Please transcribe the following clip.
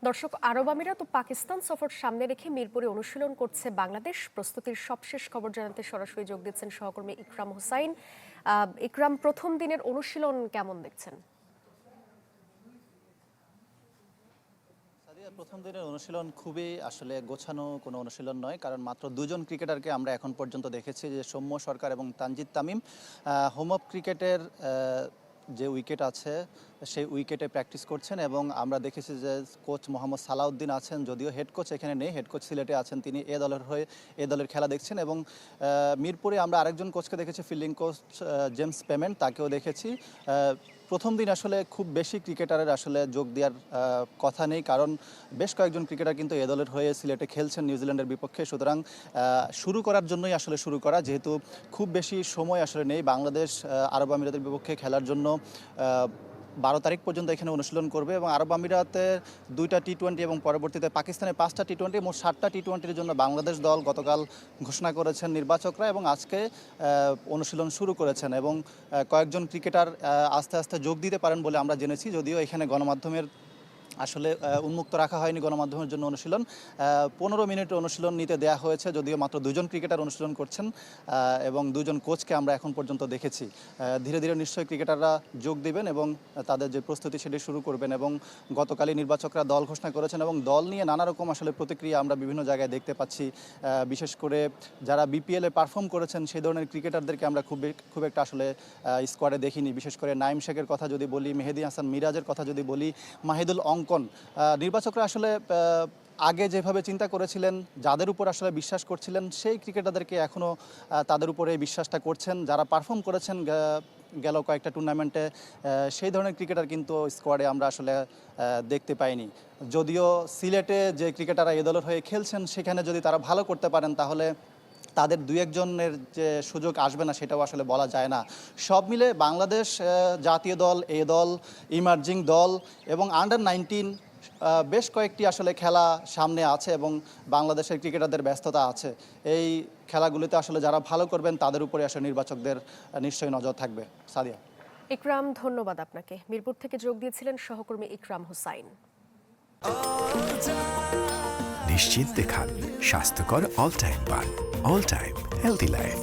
দর্শক, আরব আমিরাত ও পাকিস্তান সফর সামনে রেখে মিরপুরে অনুশীলন করছে বাংলাদেশ। প্রস্তুতির সবশেষ খবর জানাতে সরাসরি যোগ দিচ্ছেন সহকর্মী ইকরাম হোসাইন। ইকরাম, প্রথম দিনের অনুশীলন কেমন দেখছেন? প্রথম দিনের অনুশীলন খুবই আসলে গোছানো কোনো অনুশীলন নয়, কারণ মাত্র দুজন ক্রিকেটারকে আমরা এখন পর্যন্ত দেখেছি, যে সৌম্য সরকার এবং তানজিদ তামিম হোম অফ ক্রিকেটের যে উইকেট আছে সেই উইকেটে প্র্যাকটিস করছেন। এবং আমরা দেখেছি যে কোচ মোহাম্মদ সালাউদ্দিন আছেন, যদিও হেড কোচ এখানে নেই, হেড কোচ সিলেটে আছেন, তিনি এ দলের খেলা দেখছেন। এবং মিরপুরে আমরা আরেকজন কোচকে দেখেছি, ফিল্ডিং কোচ জেমস পেমেন্ট, তাকেও দেখেছি। প্রথম দিন আসলে খুব বেশি ক্রিকেটারের আসলে যোগ দেওয়ার কথা নেই, কারণ বেশ কয়েকজন ক্রিকেটার কিন্তু এ দলের হয়ে সিলেটে খেলছেন নিউজিল্যান্ডের বিপক্ষে। সুতরাং শুরু করার জন্যই আসলে শুরু করা, যেহেতু খুব বেশি সময় আসলে নেই। বাংলাদেশ আরব আমিরাতের বিপক্ষে খেলার জন্য 12 তারিখ পর্যন্ত এখানে অনুশীলন করবে, এবং আরব আমিরাতে 2টা টি-20 এবং পরবর্তীতে পাকিস্তানে 5টা টি-20, মোট 7টা টি-20-র জন্য বাংলাদেশ দল গতকাল ঘোষণা করেছেন নির্বাচকরা, এবং আজকে অনুশীলন শুরু করেছেন। এবং কয়েকজন ক্রিকেটার আস্তে আস্তে যোগ দিতে পারেন বলে আমরা জেনেছি, যদিও এখানে গণমাধ্যমের আসলে উন্মুক্ত রাখা হয়নি গণমাধ্যমের জন্য অনুশীলন। 15 মিনিট অনুশীলন নিতে দেওয়া হয়েছে, যদিও মাত্র দুজন ক্রিকেটার অনুশীলন করছেন এবং দুজন কোচকে আমরা এখন পর্যন্ত দেখেছি। ধীরে ধীরে নিশ্চয়ই ক্রিকেটাররা যোগ দিবেন এবং তাদের যে প্রস্তুতি সেটি শুরু করবেন। এবং গতকালই নির্বাচকরা দল ঘোষণা করেছেন, এবং দল নিয়ে নানা রকম আসলে প্রতিক্রিয়া আমরা বিভিন্ন জায়গায় দেখতে পাচ্ছি। বিশেষ করে যারা বিপিএলে পারফর্ম করেছেন সেই ধরনের ক্রিকেটারদেরকে আমরা খুব একটা আসলে স্কোয়াডে দেখিনি। বিশেষ করে নাইম শেখের কথা যদি বলি, মেহেদী হাসান মিরাজের কথা যদি বলি, মাহিদুল অঙ্কন, নির্বাচকরা আসলে আগে যেভাবে চিন্তা করেছিলেন, যাদের উপর আসলে বিশ্বাস করছিলেন, সেই ক্রিকেটারদেরকে এখনও তাদের উপরে বিশ্বাসটা করছেন। যারা পারফর্ম করেছেন গেল কয়েকটা টুর্নামেন্টে, সেই ধরনের ক্রিকেটার কিন্তু স্কোয়াডে আমরা আসলে দেখতে পাইনি। যদিও সিলেটে যে ক্রিকেটাররা এ দলের হয়ে খেলছেন, সেখানে যদি তারা ভালো করতে পারেন, তাহলে তাদের দুই একজনের যে সুযোগ আসবে না সেটাও আসলে বলা যায় না। সব মিলে বাংলাদেশ জাতীয় দল, এ দল, ইমার্জিং দল এবং আন্ডার-19 বেশ কয়েকটি আসলে খেলা সামনে আছে, এবং বাংলাদেশের ক্রিকেটারদের ব্যস্ততা আছে। এই খেলাগুলিতে আসলে যারা ভালো করবেন তাদের উপরে আসলে নির্বাচকদের নিশ্চয়ই নজর থাকবে। সাদিয়া। ইকরাম, ধন্যবাদ আপনাকে। মিরপুর থেকে যোগ দিয়েছিলেন সহকর্মী ইকরাম হোসাইন। নিশ্চিন্তে খান স্বাস্থ্যকর অল টাইম পান। All time healthy life.